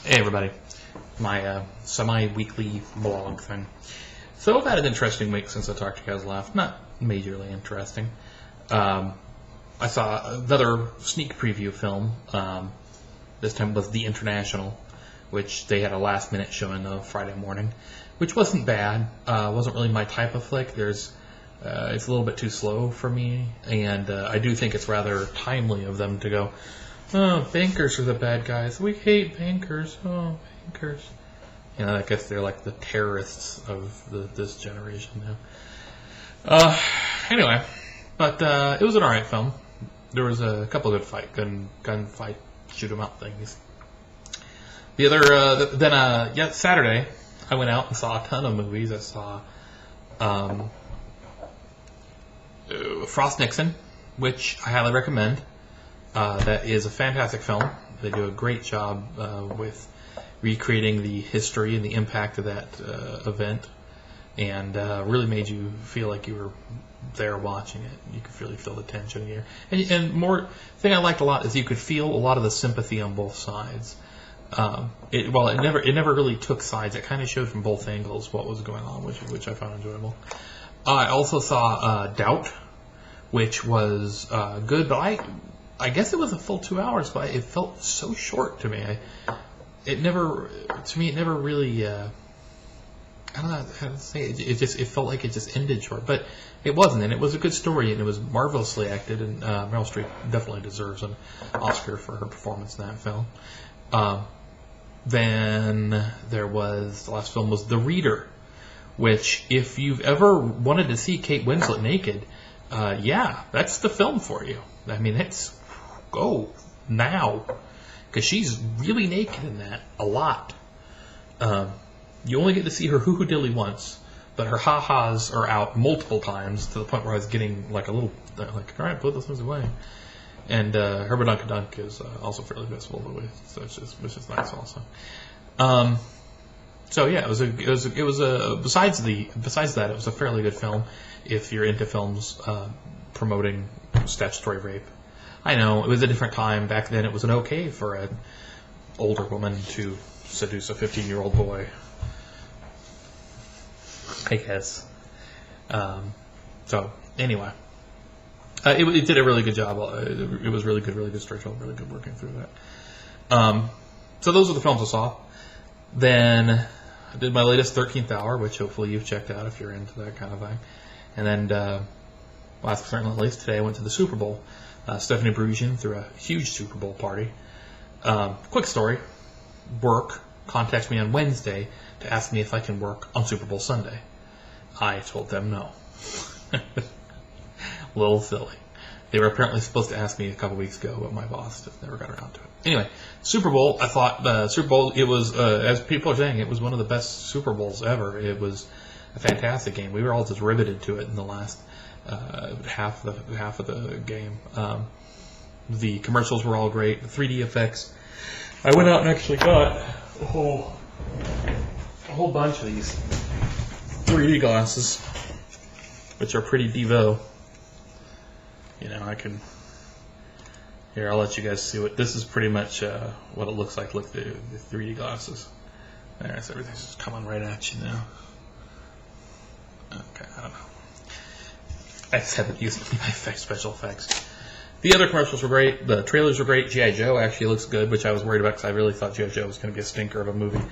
Hey everybody, my semi-weekly blog thing. So I've had an interesting week since I talked to you guys last. Not majorly interesting. I saw another sneak preview film. This time was The International, which they had a last-minute showing of Friday morning, which wasn't bad. Wasn't really my type of flick. It's a little bit too slow for me, and I do think it's rather timely of them to go, oh, bankers are the bad guys. We hate bankers. Oh, bankers. You know, I guess they're like the terrorists of this generation now. Anyway, but it was an alright film. There was a couple of good gunfight, shoot 'em up things. The other, Saturday, I went out and saw a ton of movies. I saw Frost Nixon, which I highly recommend. That is a fantastic film. They do a great job with recreating the history and the impact of that event, and really made you feel like you were there watching it. You could really feel the tension here. And more thing I liked a lot is you could feel a lot of the sympathy on both sides. It never really took sides. It kind of showed from both angles what was going on, which I found enjoyable. I also saw Doubt, which was good, but I guess it was a full 2 hours, but it felt so short to me. It never really. I don't know how to say it. It felt like it just ended short, but it wasn't, and it was a good story, and it was marvelously acted, and Meryl Streep definitely deserves an Oscar for her performance in that film. Then there was, the last film was The Reader, which, if you've ever wanted to see Kate Winslet naked, yeah, that's the film for you. I mean, go now, because she's really naked in that, a lot. You only get to see her hoo-hoo dilly once, but her ha-has are out multiple times, to the point where I was getting like a little, like, all right, put those things away. And her Dunk is also fairly visible, which is nice also. So yeah, it was a besides that, it was a fairly good film if you're into films promoting statutory rape. I know it was a different time. Back then, it was okay for an older woman to seduce a 15-year-old boy, I guess. So anyway, it did a really good job. It was really good storytelling, really good working through that. So those are the films I saw. Then I did my latest 13th Hour, which hopefully you've checked out if you're into that kind of thing. And then, last but certainly not least, today I went to the Super Bowl. Stephanie Brugian threw a huge Super Bowl party. Quick story. Work contacts me on Wednesday to ask me if I can work on Super Bowl Sunday. I told them no. A little silly. They were apparently supposed to ask me a couple weeks ago, but my boss just never got around to it. Anyway, Super Bowl, I thought Super Bowl, it was, as people are saying, it was one of the best Super Bowls ever. It was a fantastic game. We were all just riveted to it in the last half of the game. The commercials were all great. The 3D effects. I went out and actually got a whole bunch of these 3D glasses, which are pretty devo. You know, I'll let you guys see what this is. Pretty much what it looks like. Look, the 3D glasses. There's everything's just coming right at you now. Okay, I don't know. I just haven't used my special effects. The other commercials were great. The trailers were great. G.I. Joe actually looks good, which I was worried about because I really thought G.I. Joe was going to be a stinker of a movie.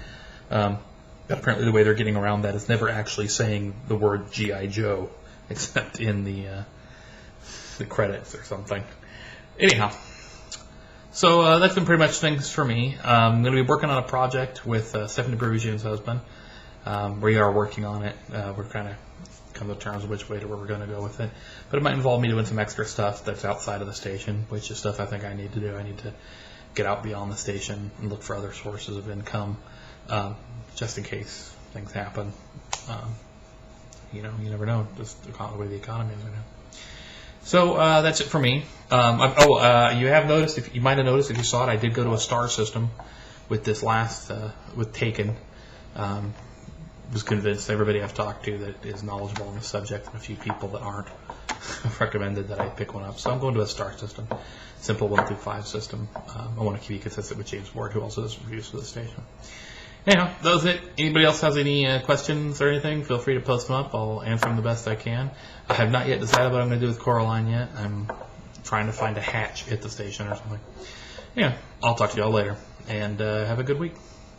But apparently the way they're getting around that is never actually saying the word G.I. Joe, except in the credits or something. Anyhow, so that's been pretty much things for me. I'm going to be working on a project with Stephanie Brugian's husband. We are working on it. We're kind of come to terms with which way to where we're going to go with it. But it might involve me doing some extra stuff that's outside of the station, which is stuff I think I need to do. I need to get out beyond the station and look for other sources of income, just in case things happen. You never know, just the way the economy is right now. So that's it for me. You have noticed, you might have noticed if you saw it, I did go to a star system with this last, with Taken. Was convinced everybody I've talked to that is knowledgeable on the subject, and a few people that aren't, recommended that I pick one up. So I'm going to a star system, simple 1 through 5 system. I want to keep consistent with James Ward, who also does reviews for the station. Anyhow, that was it. Anybody else has any questions or anything, feel free to post them up. I'll answer them the best I can. I have not yet decided what I'm going to do with Coraline yet. I'm trying to find a hatch at the station or something. Yeah, I'll talk to y'all later, and have a good week.